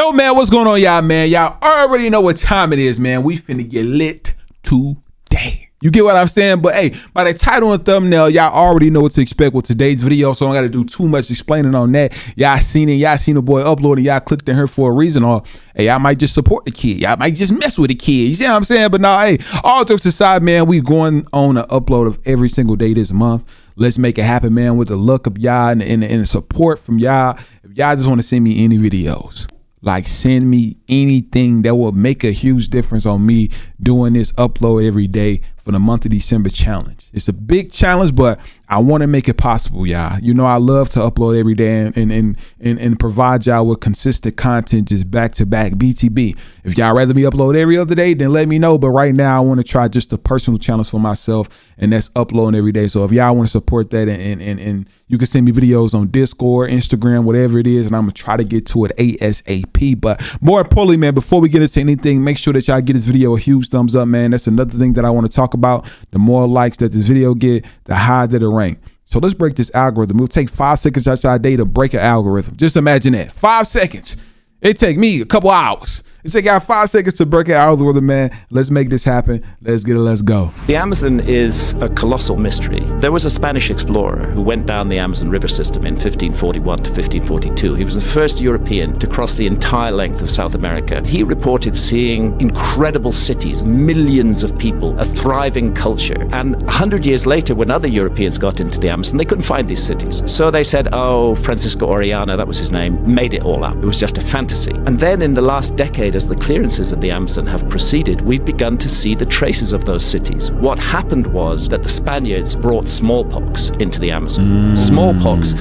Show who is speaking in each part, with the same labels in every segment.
Speaker 1: Yo, man, what's going on, y'all, man? Y'all already know what time it is, man. We finna get lit today. You get what I'm saying? But hey, by the title and thumbnail, y'all already know what to expect with today's video, so I don't gotta do too much explaining on that. Y'all seen it, y'all seen the boy uploading, y'all clicked in here for a reason, or hey, y'all might just support the kid. Y'all might just mess with the kid. You see what I'm saying? But no, hey, all jokes aside, man, we going on an upload of every single day this month. Let's make it happen, man, with the luck of y'all and the support from y'all. If y'all just want to send me any videos, like send me anything that will make a huge difference on me doing this upload every day for the month of December challenge. It's a big challenge, but I want to make it possible, y'all. You know, I love to upload every day and provide y'all with consistent content, just back to back, BTB. If y'all rather me upload every other day, then let me know. But right now, I want to try just a personal challenge for myself, and that's uploading every day. So if y'all want to support that, and you can send me videos on Discord, Instagram, whatever it is, and I'm gonna try to get to it ASAP. But more importantly, man, before we get into anything, make sure that y'all get this video a huge thumbs up, man. That's another thing that I want to talk about. The more likes that this video get, the higher that it rank. So let's break this algorithm. It'll take 5 seconds out our day to break an algorithm. Just imagine that. 5 seconds. It take me a couple hours. It take out 5 seconds to break an algorithm, man. Let's make this happen. Let's get it. Let's go.
Speaker 2: The Amazon is a colossal mystery. There was a Spanish explorer who went down the Amazon River system in 1541 to 1542. He was the first European to cross the entire length of South America. He reported seeing incredible cities, millions of people, a thriving culture. And 100 years later, when other Europeans got into the Amazon, they couldn't find these cities. So they said, oh, Francisco Orellana, that was his name, made it all up. It was just a fantasy. And then in the last decade, as the clearances of the Amazon have proceeded, we've begun to see the traces of those cities. What happened was that the Spaniards brought smallpox into the Amazon. Smallpox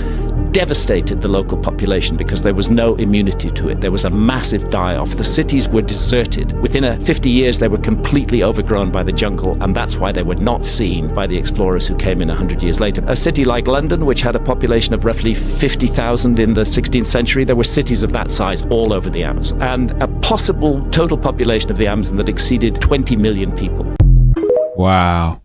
Speaker 2: devastated the local population because there was no immunity to it. There was a massive die-off. The cities were deserted. Within 50 years, they were completely overgrown by the jungle, and that's why they were not seen by the explorers who came in 100 years later. A city like London, which had a population of roughly 50,000 in the 16th century, there were cities of that size all over the Amazon, and a possible total population of the Amazon that exceeded 20 million people.
Speaker 1: Wow.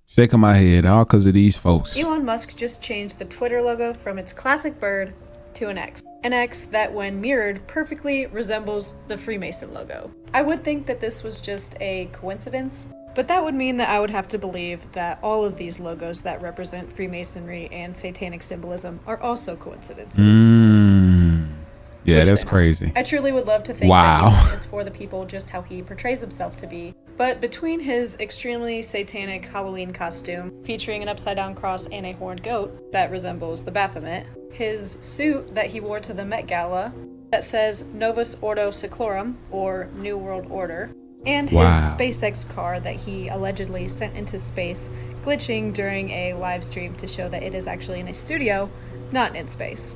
Speaker 1: Shaking my head, all because of these folks.
Speaker 3: Elon Musk just changed the Twitter logo from its classic bird to an X. An X that, when mirrored, perfectly resembles the Freemason logo. I would think that this was just a coincidence, but that would mean that I would have to believe that all of these logos that represent Freemasonry and satanic symbolism are also coincidences.
Speaker 1: Yeah, that's crazy.
Speaker 3: I truly would love to think that Elon is for the people just how he portrays himself to be. But between his extremely satanic Halloween costume, featuring an upside-down cross and a horned goat that resembles the Baphomet, his suit that he wore to the Met Gala that says Novus Ordo Seclorum, or New World Order, and his SpaceX car that he allegedly sent into space, glitching during a live stream to show that it is actually in a studio, not in space.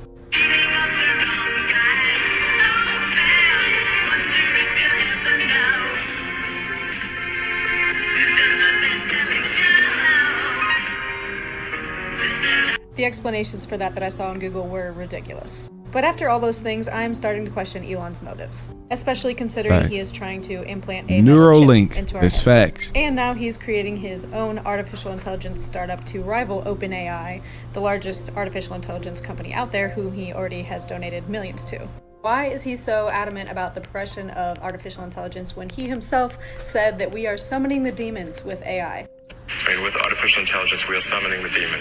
Speaker 3: The explanations for that I saw on Google were ridiculous. But after all those things, I'm starting to question Elon's motives, especially considering he is trying to implant a Neuralink into our heads.
Speaker 1: Facts.
Speaker 3: And now he's creating his own artificial intelligence startup to rival OpenAI, the largest artificial intelligence company out there, whom he already has donated millions to. Why is he so adamant about the progression of artificial intelligence when he himself said that we are summoning the demons with AI?
Speaker 4: Right, with artificial intelligence, we are summoning the demon.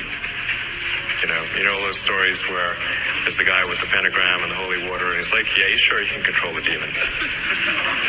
Speaker 4: You know all those stories where there's the guy with the pentagram and the holy water, and he's like, yeah, he's sure he can control the demon.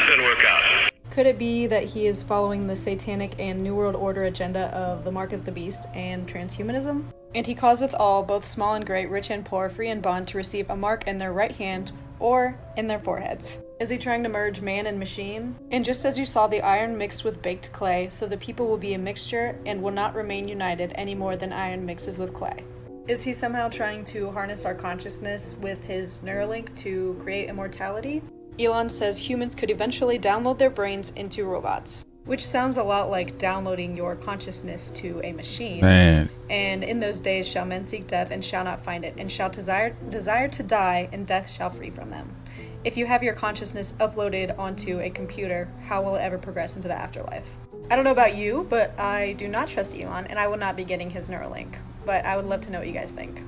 Speaker 4: Didn't work out.
Speaker 3: Could it be that he is following the satanic and New World Order agenda of the Mark of the Beast and transhumanism? And he causeth all, both small and great, rich and poor, free and bond, to receive a mark in their right hand or in their foreheads. Is he trying to merge man and machine? And just as you saw the iron mixed with baked clay, so the people will be a mixture and will not remain united any more than iron mixes with clay. Is he somehow trying to harness our consciousness with his Neuralink to create immortality? Elon says humans could eventually download their brains into robots, which sounds a lot like downloading your consciousness to a machine.
Speaker 1: Man.
Speaker 3: And in those days shall men seek death and shall not find it, and shall desire to die, and death shall free from them. If you have your consciousness uploaded onto a computer, how will it ever progress into the afterlife? I don't know about you, but I do not trust Elon, and I will not be getting his Neuralink. But I would love to know what you guys think.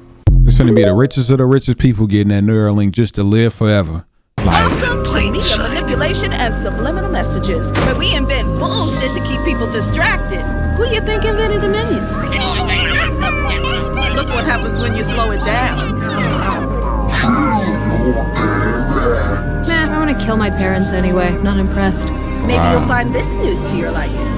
Speaker 1: It's going to be the richest of the richest people getting that Neuralink just to live forever.
Speaker 5: Welcome to media manipulation and subliminal messages, where we invent bullshit to keep people distracted. Who do you think invented the minions? Look what happens when you slow it down.
Speaker 3: Nah, I want to kill my parents anyway. Not impressed.
Speaker 5: Maybe you'll find this news to your liking.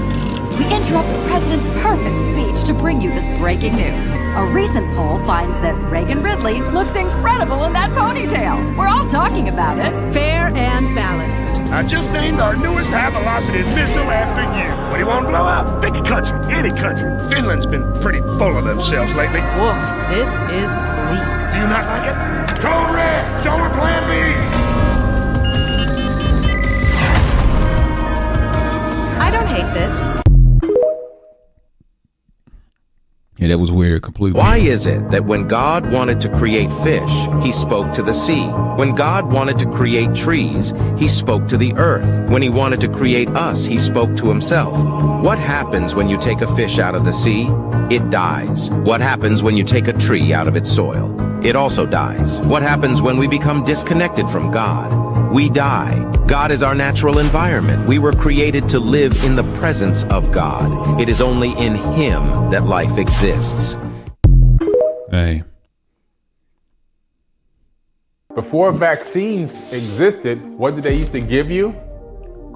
Speaker 6: We interrupt the president's perfect speech to bring you this breaking news. A recent poll finds that Reagan Ridley looks incredible in that ponytail. We're all talking about it.
Speaker 7: Fair and balanced.
Speaker 8: I just named our newest high-velocity missile after you. What do you want to blow up? Pick a country, any country. Finland's been pretty full of themselves lately.
Speaker 7: Woof, this is bleak.
Speaker 8: Do you not like it? Code Red, show her Plan B.
Speaker 7: I don't hate this.
Speaker 1: Yeah, that was weird completely.
Speaker 9: Why is it that when God wanted to create fish, he spoke to the sea? When God wanted to create trees, he spoke to the earth. When he wanted to create us, he spoke to himself. What happens when you take a fish out of the sea? It dies. What happens when you take a tree out of its soil? It also dies. What happens when we become disconnected from God? We die. God is our natural environment. We were created to live in the presence of God. It is only in him that life exists.
Speaker 1: Hey.
Speaker 10: Before vaccines existed, what did they used to give you?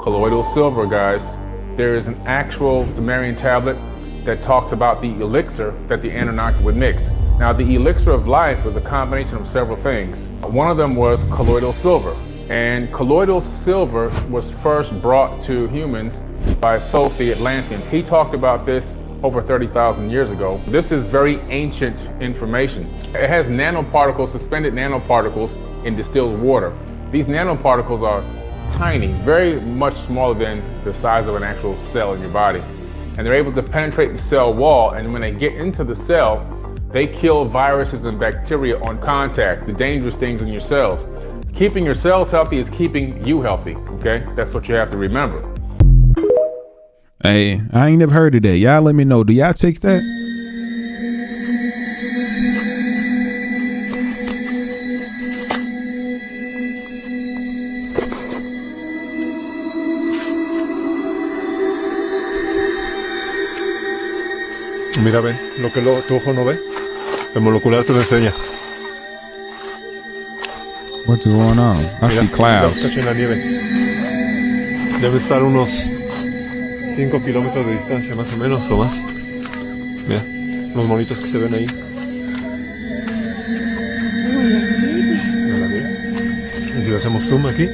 Speaker 10: Colloidal silver, guys. There is an actual Sumerian tablet that talks about the elixir that the Anunnaki would mix. Now, the elixir of life was a combination of several things. One of them was colloidal silver. And colloidal silver was first brought to humans by Thoth the Atlantean. He talked about this over 30,000 years ago. This is very ancient information. It has nanoparticles, suspended nanoparticles in distilled water. These nanoparticles are tiny, very much smaller than the size of an actual cell in your body. And they're able to penetrate the cell wall, and when they get into the cell, they kill viruses and bacteria on contact, the dangerous things in your cells. Keeping your cells healthy is keeping you healthy, okay? That's what you have to remember.
Speaker 1: Hey, I ain't never heard of that. Y'all let me know. Do y'all take that?
Speaker 11: Mira, ve, lo que tu ojo no ve, el molecular te lo enseña.
Speaker 1: What's going on? I see clouds.
Speaker 11: En la nieve. Debe estar unos 5 kilómetros de distancia, más o menos, o más. Mira, los monitos que se ven ahí. Mira la nieve. Y si le hacemos zoom aquí,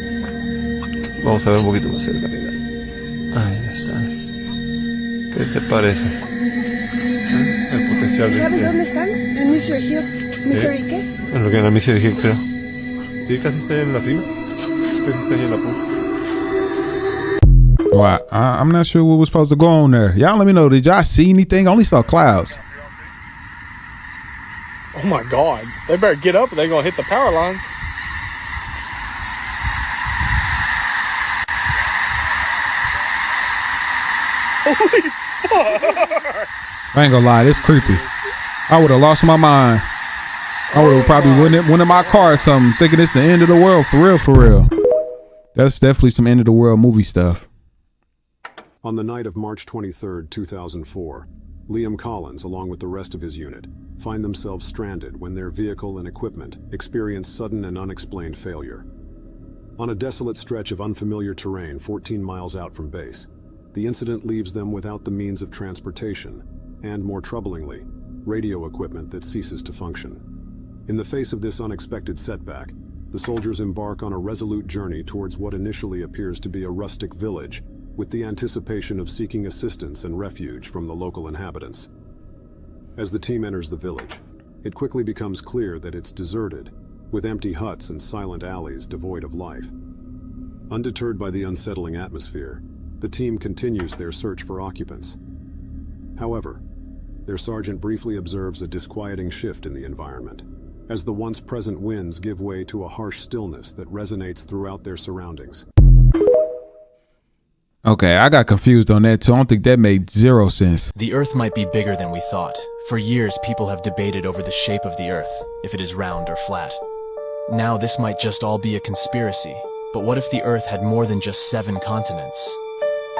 Speaker 11: vamos a ver un poquito más cerca. Mira. Ahí están. ¿Qué te parece? El potencial de
Speaker 12: ¿Sabes dónde están? ¿En Misery Hill? ¿Misery qué?
Speaker 11: En lo que en la Misery Hill, creo. Sí, casi está en la cima. Casi está ahí en la punta.
Speaker 1: Well, I'm not sure what was supposed to go on there. Y'all let me know. Did y'all see anything? I only saw clouds.
Speaker 13: Oh my God. They better get up or they're going to hit the power lines. Holy fuck.
Speaker 1: I ain't gonna lie, it's creepy. I would have lost my mind. I would have probably went in my car or something, thinking it's the end of the world for real, for real. That's definitely some end of the world movie stuff.
Speaker 14: On the night of March 23, 2004, Liam Collins, along with the rest of his unit, find themselves stranded when their vehicle and equipment experience sudden and unexplained failure. On a desolate stretch of unfamiliar terrain 14 miles out from base, the incident leaves them without the means of transportation and, more troublingly, radio equipment that ceases to function. In the face of this unexpected setback, the soldiers embark on a resolute journey towards what initially appears to be a rustic village, with the anticipation of seeking assistance and refuge from the local inhabitants. As the team enters the village, it quickly becomes clear that it's deserted, with empty huts and silent alleys devoid of life. Undeterred by the unsettling atmosphere, the team continues their search for occupants. However, their sergeant briefly observes a disquieting shift in the environment, as the once present winds give way to a harsh stillness that resonates throughout their surroundings.
Speaker 1: Okay, I got confused on that too. I don't think that made zero sense.
Speaker 15: The Earth might be bigger than we thought. For years, people have debated over the shape of the Earth, if it is round or flat. Now this might just all be a conspiracy, But what if the Earth had more than just 7 continents?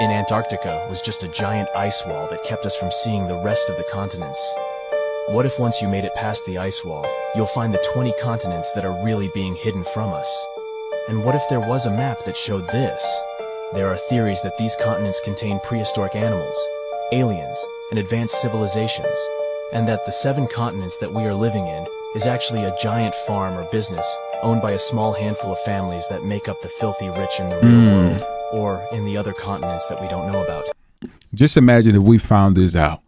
Speaker 15: In Antarctica was just a giant ice wall that kept us from seeing the rest of the continents. What if once you made it past the ice wall, you'll find the 20 continents that are really being hidden from us? And what if there was a map that showed this? There are theories that these continents contain prehistoric animals, aliens, and advanced civilizations, and that the 7 continents that we are living in is actually a giant farm or business owned by a small handful of families that make up the filthy rich in the real world, or in the other continents that we don't know about.
Speaker 1: Just imagine if we found this out.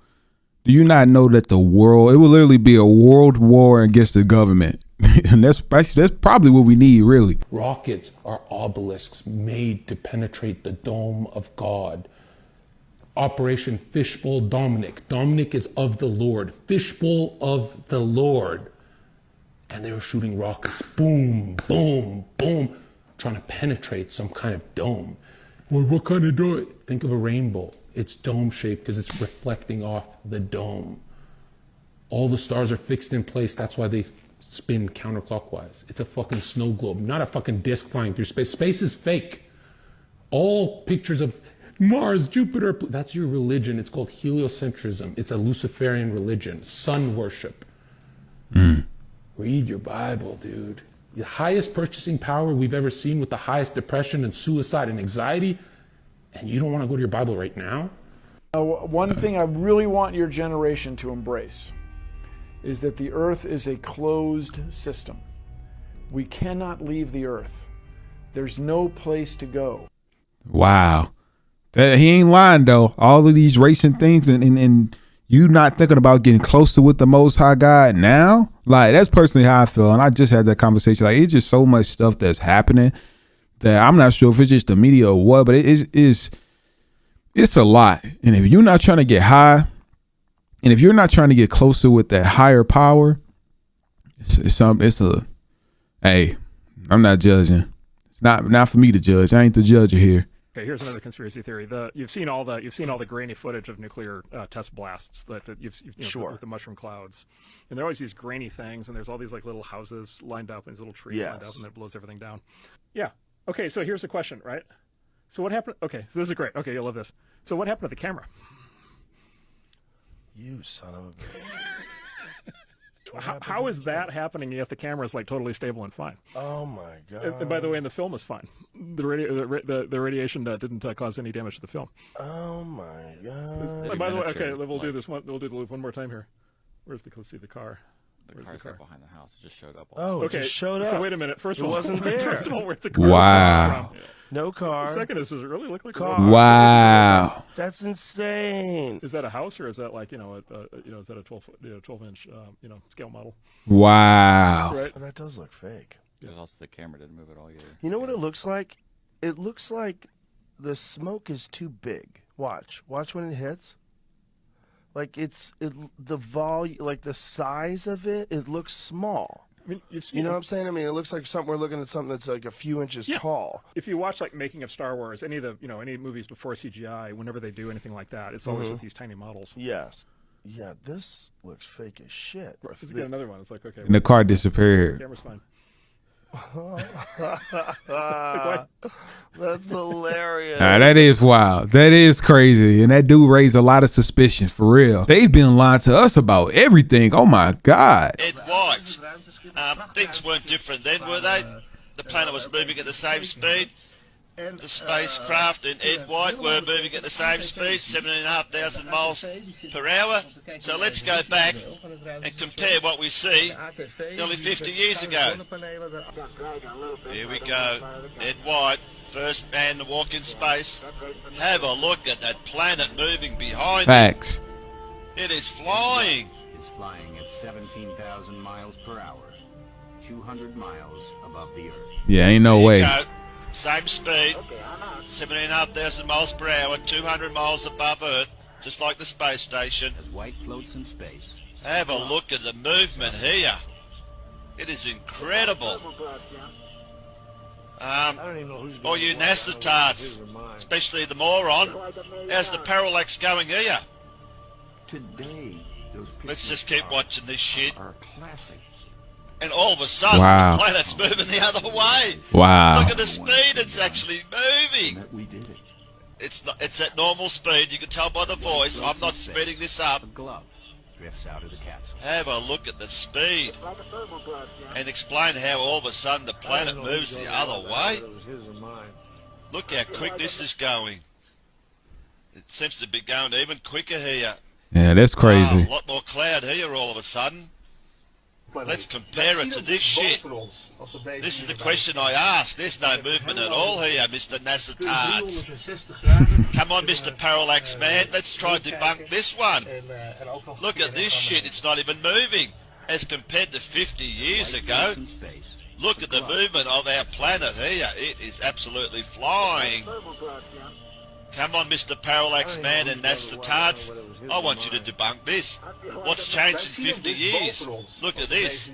Speaker 1: Do you not know that the world, it will literally be a world war against the government? And that's probably what we need, really.
Speaker 16: Rockets are obelisks made to penetrate the dome of God. Operation Fishbowl Dominic. Dominic is of the Lord. Fishbowl of the Lord. And they were shooting rockets. Boom, boom, boom. Trying to penetrate some kind of dome. Well, what kind of dome? Think of a rainbow. It's dome shaped because it's reflecting off the dome. All the stars are fixed in place. That's why they spin counterclockwise. It's a fucking snow globe, not a fucking disc flying through space. Space is fake. All pictures of Mars, Jupiter, that's your religion. It's called heliocentrism. It's a Luciferian religion. Sun worship. Read your Bible, dude. The highest purchasing power we've ever seen with the highest depression and suicide and anxiety, and you don't want to go to your Bible right now?
Speaker 17: One thing I really want your generation to embrace is that the Earth is a closed system. We cannot leave the Earth. There's no place to go.
Speaker 1: Wow. He ain't lying, though. All of these racing things and you not thinking about getting closer with the Most High God now? Like, that's personally how I feel. And I just had that conversation. Like, it's just so much stuff that's happening that I'm not sure if it's just the media or what, but it's a lot. And if you're not trying to get high, and if you're not trying to get closer with that higher power, hey, I'm not judging. It's not for me to judge. I ain't the judge here.
Speaker 18: Okay, here's another conspiracy theory. You've seen all the grainy footage of nuclear test blasts that you've sure. With the mushroom clouds, and there are always these grainy things, and there's all these like little houses lined up and these little trees lined up, and it blows everything down. Yeah. Okay, so here's the question, right? So what happened? Okay, so this is great. Okay, you'll love this. So what happened to the camera?
Speaker 19: You son of a bitch.
Speaker 18: How is that happening yet the camera is like totally stable and fine?
Speaker 19: Oh my god!
Speaker 18: And by the way, and the film is fine. The radiation didn't cause any damage to the film.
Speaker 19: Oh my god!
Speaker 18: And by the way, okay, we'll do this one. We'll do the loop one more time here. Let's see the car.
Speaker 20: The car's right behind the house. It just showed up.
Speaker 19: Oh,
Speaker 18: okay.
Speaker 19: It just showed up.
Speaker 18: So wait a minute. First of all,
Speaker 19: it wasn't there.
Speaker 18: First of all, where's the car?
Speaker 1: Wow.
Speaker 19: No car.
Speaker 18: The second is, does it really look like
Speaker 19: car?
Speaker 18: a car?
Speaker 1: Wow.
Speaker 19: That's insane.
Speaker 18: Is that a house or is that like is that a 12-inch scale model?
Speaker 1: Wow.
Speaker 19: Right. That does look fake.
Speaker 20: Yeah. Also, the camera didn't move at all either.
Speaker 19: You know what it looks like? It looks like the smoke is too big. Watch when it hits. Like the volume, like the size of it, it looks small.
Speaker 18: I mean,
Speaker 19: you know what I'm saying? I mean, it looks like we're looking at something that's like a few inches tall.
Speaker 18: If you watch like making of Star Wars, any of the any movies before CGI, whenever they do anything like that, it's always with these tiny models.
Speaker 19: Yes. Yeah, this looks fake as shit.
Speaker 18: Let's get another one. It's like okay.
Speaker 1: And the car disappeared.
Speaker 18: The camera's fine.
Speaker 19: That's hilarious.
Speaker 1: That is wild. That is crazy. And that do raise a lot of suspicion, for real. They've been lying to us about everything. Oh my God.
Speaker 21: Ed White. Things weren't different then, were they? The planet was moving at the same speed. The spacecraft and Ed White were moving at the same speed, 7,500 miles per hour. So let's go back and compare what we see nearly 50 years ago. Here we go. Ed White, first man to walk in space. Have a look at that planet moving behind
Speaker 1: Facts.
Speaker 21: It is flying.
Speaker 22: It's flying at 17,000 miles per hour, 200 miles above the Earth.
Speaker 1: Yeah, ain't no way.
Speaker 21: Go. Same speed, 7,500 miles per hour, 200 miles above Earth, just like the space station.
Speaker 22: As White floats in space.
Speaker 21: Have a look at the movement here. It is incredible. All you NASA tards, especially the moron, how's the parallax going here?
Speaker 22: Today, those
Speaker 21: let's just keep watching this shit.
Speaker 22: Are classic.
Speaker 21: And all of a sudden,
Speaker 1: Wow.
Speaker 21: the planet's moving the other way.
Speaker 1: Wow.
Speaker 21: Look at the speed it's actually moving. It's not, it's at normal speed. You can tell by the voice. I'm not speeding this up.
Speaker 22: Drifts out of the capsule.
Speaker 21: Have a look at the speed. And explain how all of a sudden the planet moves the other way. Look how quick this is going. It seems to be going even quicker here.
Speaker 1: Yeah, that's crazy.
Speaker 21: A lot more cloud here all of a sudden. Let's compare it to this shit. This is the question I asked. There's no movement at all here, Mr. NASA Tards. Come on, Mr. Parallax Man. Let's try and debunk this one. Look at this shit. It's not even moving. As compared to 50 years ago. Look at the movement of our planet here. It is absolutely flying. Come on, Mr. Parallax Man and NASA Tards. I want you to debunk this. What's changed in 50 years? Look at this.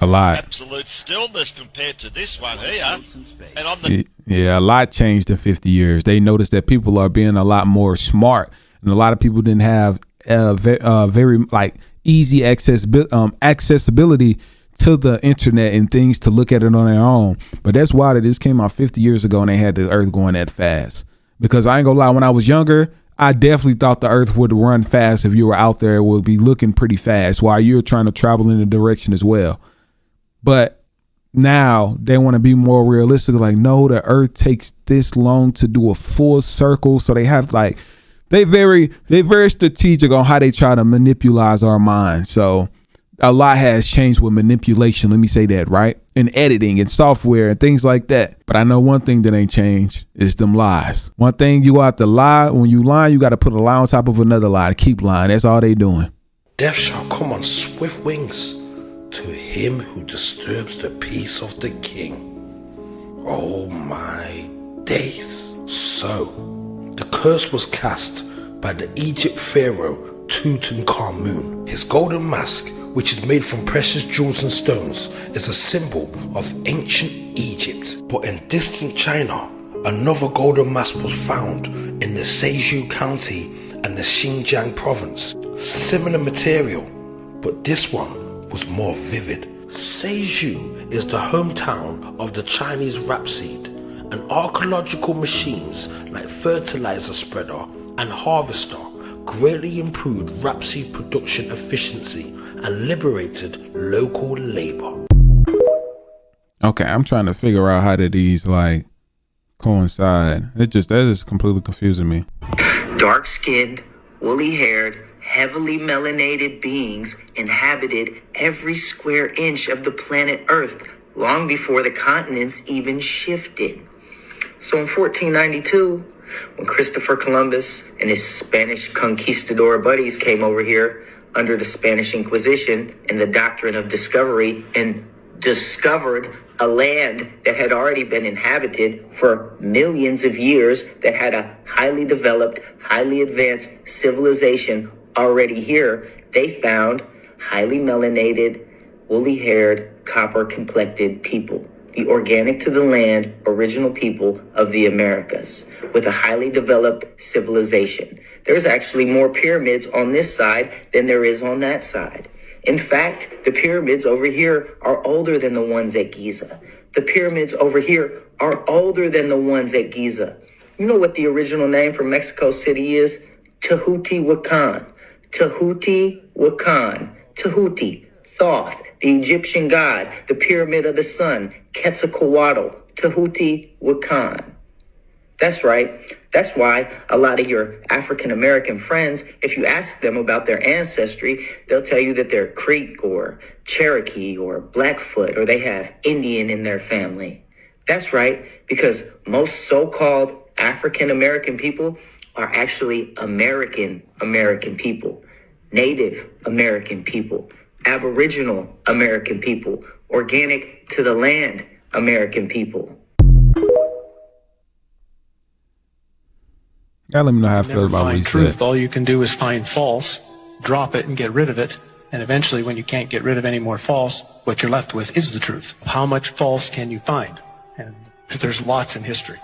Speaker 1: A lot.
Speaker 21: Absolute stillness compared to this one here. And I'm the...
Speaker 1: Yeah, a lot changed in 50 years. They noticed that people are being a lot more smart, and a lot of people didn't have very like easy accessibility to the internet and things to look at it on their own. But that's why this came out 50 years ago and they had the earth going that fast. Because I ain't gonna lie, when I was younger, I definitely thought the earth would run fast. If you were out there, it would be looking pretty fast while you're trying to travel in a direction as well. But now they want to be more realistic. Like, no, the earth takes this long to do a full circle. So they have like, they very strategic on how they try to manipulate our minds. So a lot has changed with manipulation. Let me say that, right? And editing and software and things like that. But I know one thing that ain't changed is them lies. One thing you have to lie. When you lie, you got to put a lie on top of another lie to keep lying. That's all they doing.
Speaker 2: Death shall come on swift wings to him who disturbs the peace of the king. Oh my days. So, the curse was cast by the Egypt pharaoh Tutankhamun. His golden mask, which is made from precious jewels and stones, is a symbol of ancient Egypt. But in distant China, another golden mask was found in the Seizhou County and the Xinjiang province. Similar material, but this one was more vivid. Seizhou is the hometown of the Chinese rapeseed, and archaeological machines like fertilizer spreader and harvester greatly improved rapeseed production efficiency and liberated local labor.
Speaker 1: Okay, I'm trying to figure out how do these like coincide. That is completely confusing me.
Speaker 4: Dark-skinned, woolly-haired, heavily melanated beings inhabited every square inch of the planet Earth long before the continents even shifted. So in 1492, when Christopher Columbus and his Spanish conquistador buddies came over here under the Spanish Inquisition and the doctrine of discovery and discovered a land that had already been inhabited for millions of years, that had a highly developed, highly advanced civilization already here, they found highly melanated, woolly-haired, copper-complected people, the organic to the land, original people of the Americas, with a highly developed civilization. There's actually more pyramids on this side than there is on that side. In fact, the pyramids over here are older than the ones at Giza. The pyramids over here are older than the ones at Giza. You know what the original name for Mexico City is? Teotihuacan. Teotihuacan. Tehuti. Thoth, the Egyptian god, the pyramid of the sun, Quetzalcoatl, Teotihuacan. That's right. That's why a lot of your African American friends, if you ask them about their ancestry, they'll tell you that they're Creek or Cherokee or Blackfoot, or they have Indian in their family. That's right, because most so-called African American people are actually American people, Native American people, Aboriginal American people, organic to the land American people.
Speaker 1: Let me know how I feel about what he
Speaker 23: truth.
Speaker 1: said.
Speaker 23: All you can do is find false, drop it and get rid of it. And eventually when you can't get rid of any more false, what you're left with is the truth. How much false can you find? And there's lots in history.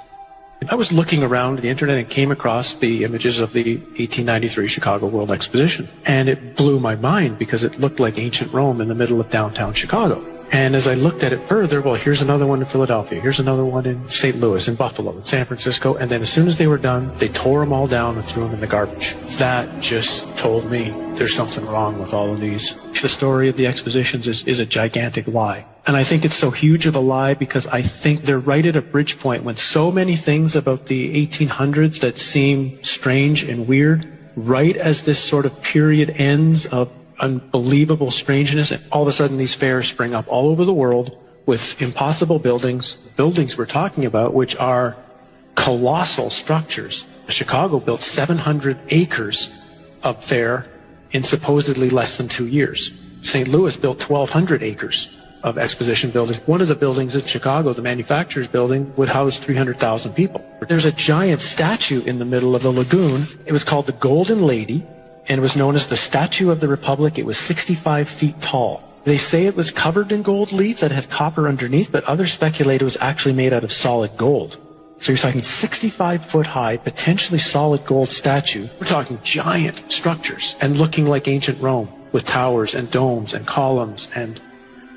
Speaker 23: I was looking around the internet and came across the images of the 1893 Chicago World Exposition. And it blew my mind because it looked like ancient Rome in the middle of downtown Chicago. And as I looked at it further, well, here's another one in Philadelphia, here's another one in St. Louis, in Buffalo, in San Francisco, and then as soon as they were done, they tore them all down and threw them in the garbage. That just told me there's something wrong with all of these. The story of the expositions is a gigantic lie. And I think it's so huge of a lie because I think they're right at a bridge point when so many things about the 1800s that seem strange and weird, right as this sort of period ends of unbelievable strangeness, and all of a sudden these fairs spring up all over the world with impossible buildings we're talking about, which are colossal structures. Chicago built 700 acres of fair in supposedly less than 2 years. St. Louis built 1,200 acres of exposition buildings. One of the buildings in Chicago, the manufacturer's building, would house 300,000 people. There's a giant statue in the middle of the lagoon. It was called the Golden Lady, and it was known as the Statue of the Republic. It was 65 feet tall. They say it was covered in gold leaf that had copper underneath, but others speculate it was actually made out of solid gold. So you're talking 65-foot high, potentially solid gold statue. We're talking giant structures and looking like ancient Rome with towers and domes and columns and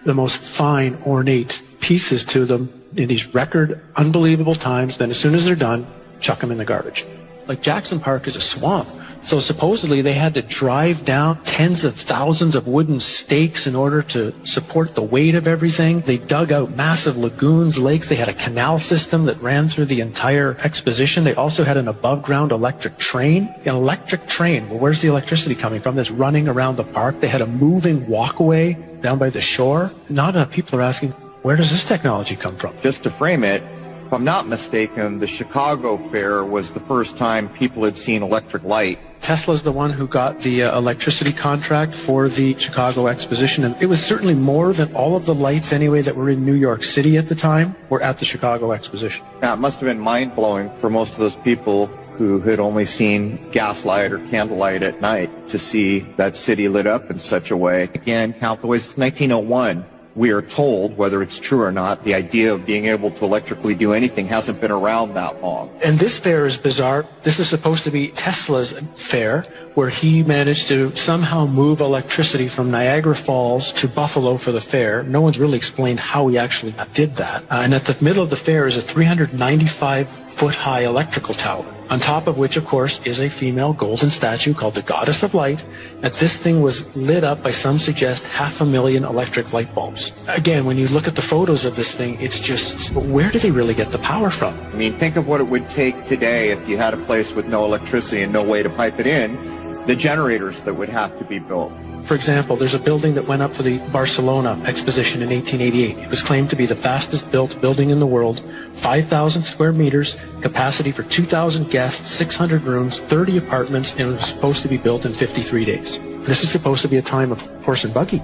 Speaker 23: the most fine, ornate pieces to them in these record, unbelievable times. Then as soon as they're done, chuck them in the garbage. Like Jackson Park is a swamp. So supposedly they had to drive down tens of thousands of wooden stakes in order to support the weight of everything. They dug out massive lagoons, lakes. They had a canal system that ran through the entire exposition. They also had an above-ground electric train. An electric train, well, where's the electricity coming from? That's running around the park. They had a moving walkway down by the shore. Not enough people are asking, where does this technology come from?
Speaker 3: Just to frame it, if I'm not mistaken, the Chicago Fair was the first time people had seen electric light.
Speaker 23: Tesla's the one who got the electricity contract for the Chicago Exposition, and it was certainly more than all of the lights anyway that were in New York City at the time were at the Chicago Exposition.
Speaker 3: Now, it must have been mind-blowing for most of those people who had only seen gaslight or candlelight at night to see that city lit up in such a way. Again, count the ways. It's 1901. We are told, whether it's true or not, the idea of being able to electrically do anything hasn't been around that long.
Speaker 23: And this fair is bizarre. This is supposed to be Tesla's fair, where he managed to somehow move electricity from Niagara Falls to Buffalo for the fair. No one's really explained how he actually did that. And at the middle of the fair is a 395-foot-high electrical tower, on top of which, of course, is a female golden statue called the Goddess of Light. And this thing was lit up by, some suggest, 500,000 electric light bulbs. Again, when you look at the photos of this thing, it's just, where do they really get the power from?
Speaker 3: I mean, think of what it would take today if you had a place with no electricity and no way to pipe it in, the generators that would have to be built.
Speaker 23: For example, there's a building that went up for the Barcelona exposition in 1888. It was claimed to be the fastest built building in the world, 5,000 square meters, capacity for 2,000 guests, 600 rooms, 30 apartments, and it was supposed to be built in 53 days. This is supposed to be a time of horse and buggy.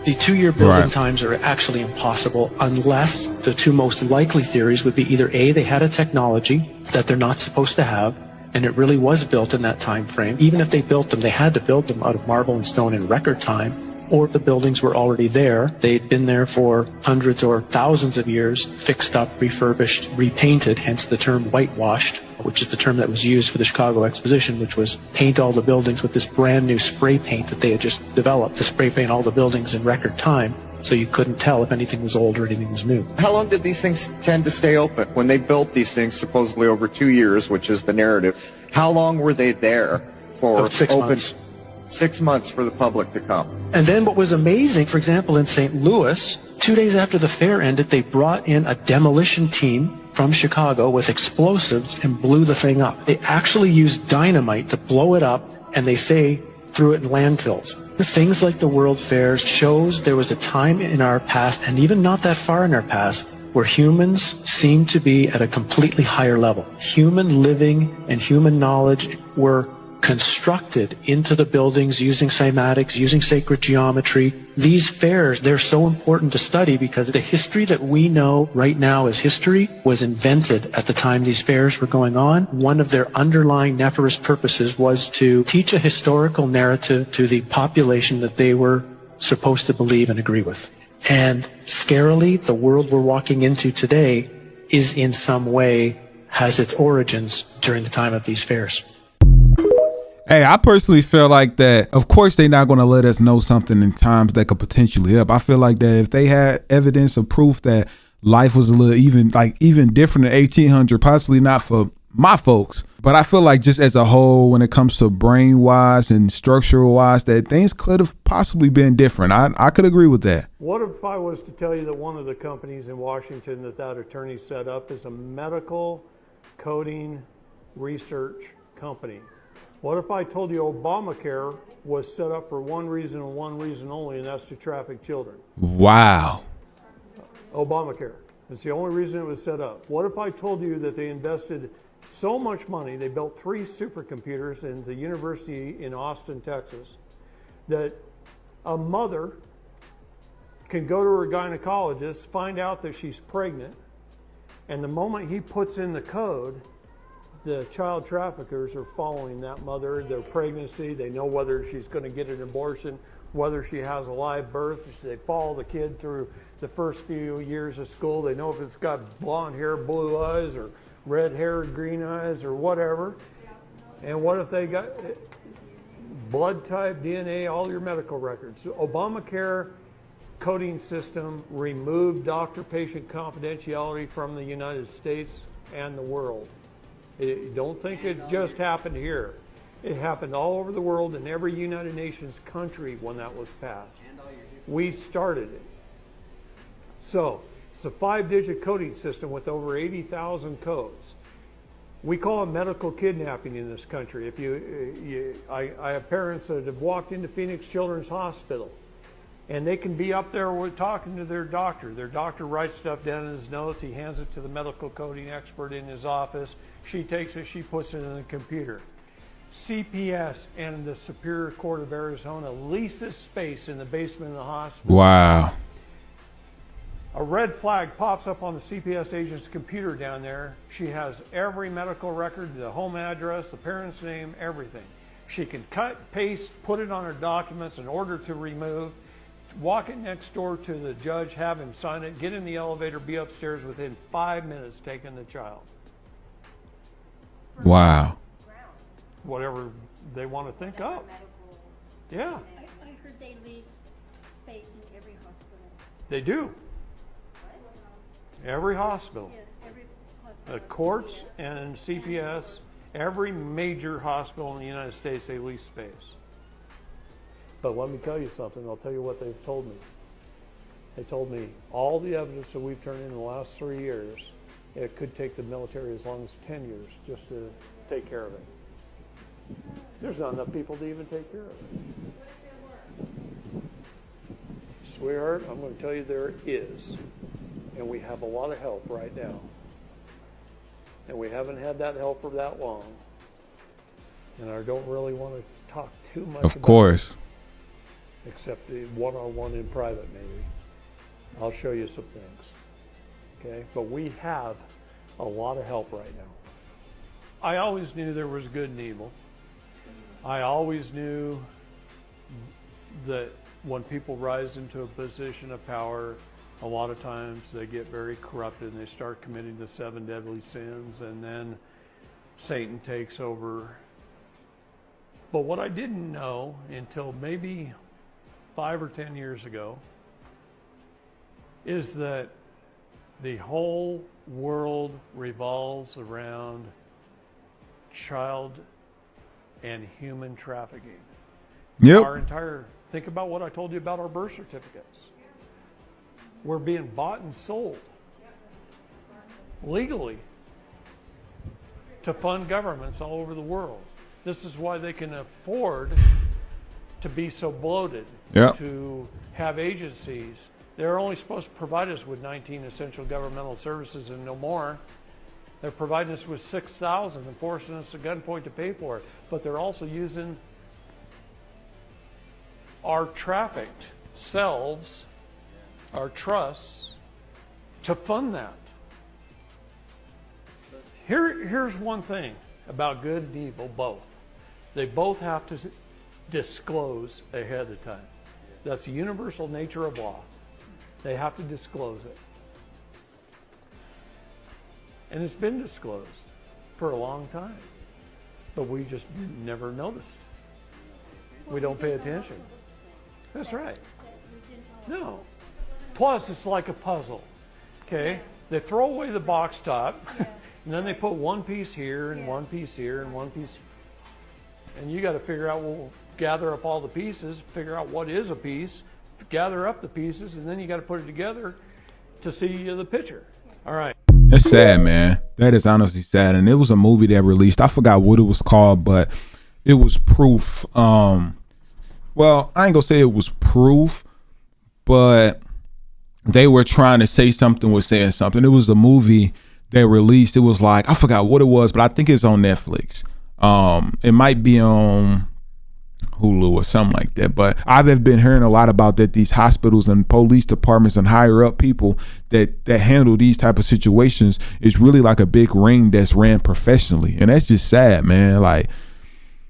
Speaker 23: The 2-year building times are actually impossible unless the two most likely theories would be either A, they had a technology that they're not supposed to have, and it really was built in that time frame. Even if they built them, they had to build them out of marble and stone in record time, or the buildings were already there. They'd been there for hundreds or thousands of years, fixed up, refurbished, repainted, hence the term whitewashed, which is the term that was used for the Chicago Exposition, which was paint all the buildings with this brand new spray paint that they had just developed to spray paint all the buildings in record time, so you couldn't tell if anything was old or anything was new.
Speaker 3: How long did these things tend to stay open? When they built these things, supposedly over 2 years, which is the narrative, how long were they there for?
Speaker 23: About 6 months.
Speaker 3: 6 months for the public to come.
Speaker 23: And then what was amazing, for example, in St. Louis, 2 days after the fair ended, they brought in a demolition team from Chicago with explosives and blew the thing up. They actually used dynamite to blow it up, and they say threw it in landfills. Things like the World Fairs shows there was a time in our past, and even not that far in our past, where humans seem to be at a completely higher level. Human living and human knowledge were constructed into the buildings using cymatics, using sacred geometry. These fairs, they're so important to study because the history that we know right now as history was invented at the time these fairs were going on. One of their underlying nefarious purposes was to teach a historical narrative to the population that they were supposed to believe and agree with. And scarily, the world we're walking into today is in some way, has its origins during the time of these fairs.
Speaker 1: Hey, I personally feel like that, of course, they're not going to let us know something in times that could potentially help. I feel like that if they had evidence or proof that life was a little even different in 1800, possibly not for my folks, but I feel like just as a whole, when it comes to brain wise and structural wise, that things could have possibly been different. I could agree with that.
Speaker 5: What if I was to tell you that one of the companies in Washington that attorney set up is a medical coding research company? What if I told you Obamacare was set up for one reason and one reason only, and that's to traffic children?
Speaker 1: Wow.
Speaker 5: Obamacare. It's the only reason it was set up. What if I told you that they invested so much money, they built 3 supercomputers in the university in Austin, Texas, that a mother can go to her gynecologist, find out that she's pregnant, and the moment he puts in the code, the child traffickers are following that mother, their pregnancy. They know whether she's going to get an abortion, whether she has a live birth. They follow the kid through the first few years of school. They know if it's got blonde hair, blue eyes, or red hair, green eyes, or whatever. And what if they got blood type, DNA, all your medical records? Obamacare coding system removed doctor-patient confidentiality from the United States and the world. Don't think it just happened here. It happened all over the world in every United Nations country when that was passed. We started it. So it's a 5-digit coding system with over 80,000 codes. We call it medical kidnapping in this country. I have parents that have walked into Phoenix Children's Hospital, and they can be up there talking to their doctor. Their doctor writes stuff down in his notes. He hands it to the medical coding expert in his office. She takes it, she puts it in the computer. CPS and the Superior Court of Arizona leases space in the basement of the hospital.
Speaker 1: Wow.
Speaker 5: A red flag pops up on the CPS agent's computer down there. She has every medical record, the home address, the parent's name, everything. She can cut, paste, put it on her documents, an order to remove, walk it next door to the judge, have him sign it, get in the elevator, be upstairs within 5 minutes taking the child.
Speaker 1: Wow.
Speaker 5: Whatever they want to think of. Yeah.
Speaker 6: I heard they lease space in every hospital.
Speaker 5: They do. Every hospital.
Speaker 6: Yeah, every hospital.
Speaker 5: Courts and CPS, every major hospital in the United States, they lease space. But let me tell you something. I'll tell you what they've told me. They told me all the evidence that we've turned in the last 3 years, it could take the military as long as 10 years just to take care of it. There's not enough people to even take care of it. Sweetheart, I'm going to tell you there is. And we have a lot of help right now. And we haven't had that help for that long. And I don't really want to talk too much about it.
Speaker 1: Of course.
Speaker 5: Except the one-on-one in private, maybe. I'll show you some things. Okay? But we have a lot of help right now. I always knew there was good and evil. I always knew that when people rise into a position of power, a lot of times they get very corrupted and they start committing the 7 deadly sins, and then Satan takes over. But what I didn't know until maybe 5 or 10 years ago is that the whole world revolves around child and human trafficking.
Speaker 1: Yep.
Speaker 5: Think about what I told you about our birth certificates. We're being bought and sold legally to fund governments all over the world. This is why they can afford to be so bloated, to have agencies. They're only supposed to provide us with 19 essential governmental services and no more. They're providing us with 6,000 and forcing us at gunpoint to pay for it. But they're also using our trafficked selves, our trusts, to fund that. Here's one thing about good and evil, both. They both have to disclose ahead of time. That's the universal nature of law. They have to disclose it. And it's been disclosed for a long time. but we just never noticed. We don't pay attention. That's right. No. Plus, it's like a puzzle. Okay? They throw away the box top, and then they put one piece here, and one piece here, and one piece. And you got to figure out, well, gather up all the pieces, figure out what is a piece, gather up the pieces, and then you got to put it together to see the picture. All right.
Speaker 1: That's sad, man. That is honestly sad. And it was a movie that released. I forgot what it was called, but it was proof. Well, I ain't gonna say it was proof, but they were trying to say something was saying something. It was a movie they released. It was like, I forgot what it was, but I think it's on Netflix. It might be on Hulu or something like that. But I've been hearing a lot about that these hospitals and police departments and higher up people that handle these type of situations is really like a big ring that's ran professionally. And that's just sad, man. Like,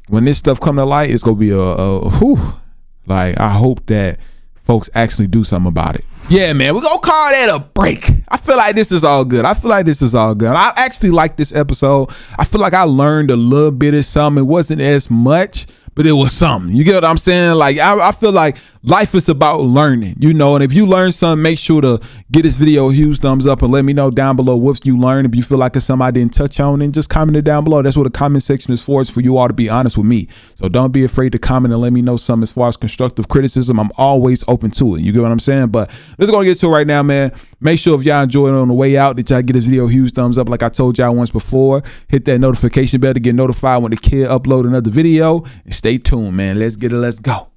Speaker 1: when this stuff come to light, it's gonna be like, I hope that folks actually do something about it. Yeah, man, we're gonna call that a break. I feel like this is all good. I actually like this episode. I feel like I learned a little bit of something. It wasn't as much, but it was something. You get what I'm saying? Like, I feel like life is about learning, you know, and if you learn something, make sure to give this video a huge thumbs up and let me know down below what you learned. If you feel like it's something I didn't touch on, then just comment it down below. That's what the comment section is for. It's for you all to be honest with me. So don't be afraid to comment and let me know something as far as constructive criticism. I'm always open to it. You get what I'm saying? But let's go get to it right now, man. Make sure if y'all enjoy it on the way out that y'all get this video a huge thumbs up like I told y'all once before. Hit that notification bell to get notified when the kid upload another video. And stay tuned, man. Let's get it. Let's go.